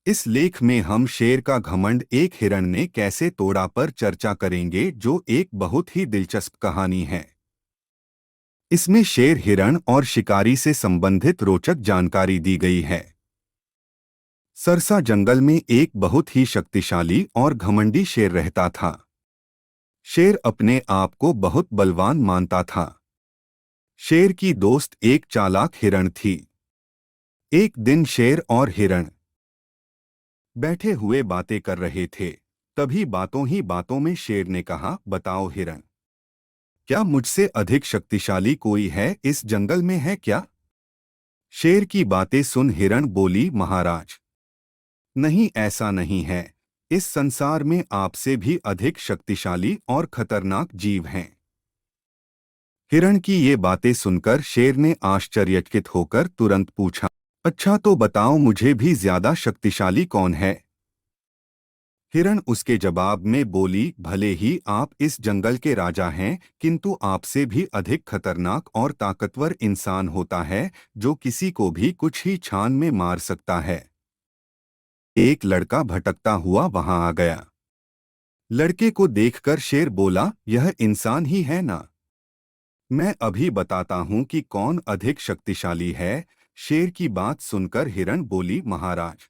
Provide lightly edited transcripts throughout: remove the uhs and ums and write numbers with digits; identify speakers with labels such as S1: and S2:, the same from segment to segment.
S1: इस लेख में हम शेर का घमंड एक हिरण ने कैसे तोड़ा पर चर्चा करेंगे, जो एक बहुत ही दिलचस्प कहानी है। इसमें शेर, हिरण और शिकारी से संबंधित रोचक जानकारी दी गई है। सरसा जंगल में एक बहुत ही शक्तिशाली और घमंडी शेर रहता था। शेर अपने आप को बहुत बलवान मानता था। शेर की दोस्त एक चालाक हिरण थी। एक दिन शेर और हिरण बैठे हुए बातें कर रहे थे। तभी बातों ही बातों में शेर ने कहा, बताओ हिरण, क्या मुझसे अधिक शक्तिशाली कोई है इस जंगल में है क्या? शेर की बातें सुन हिरण बोली, महाराज, नहीं, ऐसा नहीं है। इस संसार में आपसे भी अधिक शक्तिशाली और खतरनाक जीव हैं। हिरण की ये बातें सुनकर शेर ने आश्चर्यचकित होकर तुरंत पूछा, अच्छा तो बताओ, मुझे भी ज्यादा शक्तिशाली कौन है? हिरण उसके जवाब में बोली, भले ही आप इस जंगल के राजा हैं, किंतु आपसे भी अधिक खतरनाक और ताकतवर इंसान होता है, जो किसी को भी कुछ ही क्षण में मार सकता है। एक लड़का भटकता हुआ वहां आ गया। लड़के को देखकर शेर बोला, यह इंसान ही है ना? मैं अभी बताता हूं कि कौन अधिक शक्तिशाली है। शेर की बात सुनकर हिरण बोली, महाराज,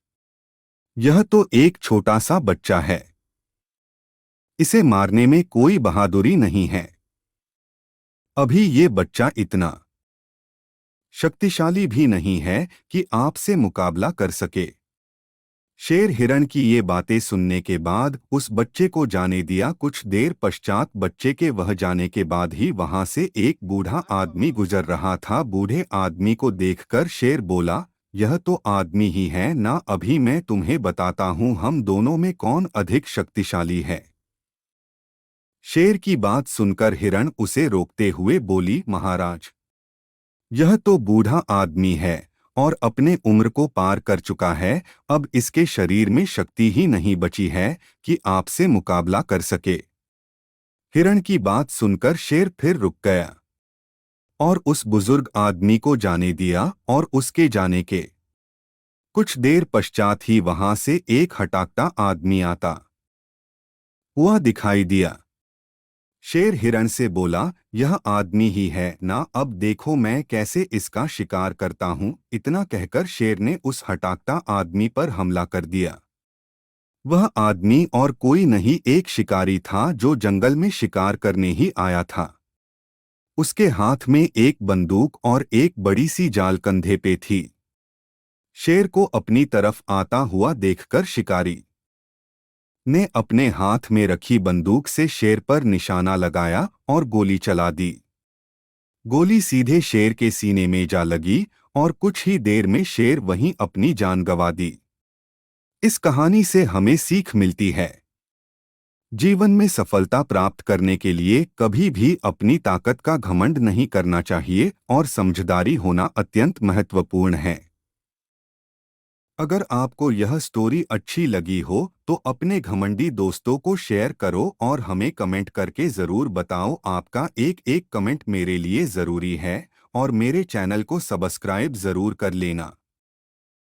S1: यह तो एक छोटा सा बच्चा है। इसे मारने में कोई बहादुरी नहीं है। अभी ये बच्चा इतना शक्तिशाली भी नहीं है कि आपसे मुकाबला कर सके। शेर हिरण की ये बातें सुनने के बाद उस बच्चे को जाने दिया। कुछ देर पश्चात बच्चे के वह जाने के बाद ही वहां से एक बूढ़ा आदमी गुजर रहा था। बूढ़े आदमी को देखकर शेर बोला, यह तो आदमी ही है ना। अभी मैं तुम्हें बताता हूँ हम दोनों में कौन अधिक शक्तिशाली है। शेर की बात सुनकर हिरण उसे रोकते हुए बोली, महाराज, यह तो बूढ़ा आदमी है और अपने उम्र को पार कर चुका है। अब इसके शरीर में शक्ति ही नहीं बची है कि आपसे मुकाबला कर सके। हिरण की बात सुनकर शेर फिर रुक गया और उस बुजुर्ग आदमी को जाने दिया और उसके जाने के कुछ देर पश्चात ही वहां से एक हटाकता आदमी आता हुआ दिखाई दिया। शेर हिरण से बोला, यह आदमी ही है ना, अब देखो मैं कैसे इसका शिकार करता हूँ। इतना कहकर शेर ने उस हटाकता आदमी पर हमला कर दिया। वह आदमी और कोई नहीं, एक शिकारी था जो जंगल में शिकार करने ही आया था। उसके हाथ में एक बंदूक और एक बड़ी सी जाल कंधे पे थी। शेर को अपनी तरफ आता हुआ देखकर शिकारी ने अपने हाथ में रखी बंदूक से शेर पर निशाना लगाया और गोली चला दी। गोली सीधे शेर के सीने में जा लगी और कुछ ही देर में शेर वहीं अपनी जान गंवा दी। इस कहानी से हमें सीख मिलती है, जीवन में सफलता प्राप्त करने के लिए कभी भी अपनी ताकत का घमंड नहीं करना चाहिए और समझदारी होना अत्यंत महत्वपूर्ण है। अगर आपको यह स्टोरी अच्छी लगी हो तो अपने घमंडी दोस्तों को शेयर करो और हमें कमेंट करके ज़रूर बताओ। आपका एक एक कमेंट मेरे लिए ज़रूरी है और मेरे चैनल को सब्सक्राइब ज़रूर कर लेना।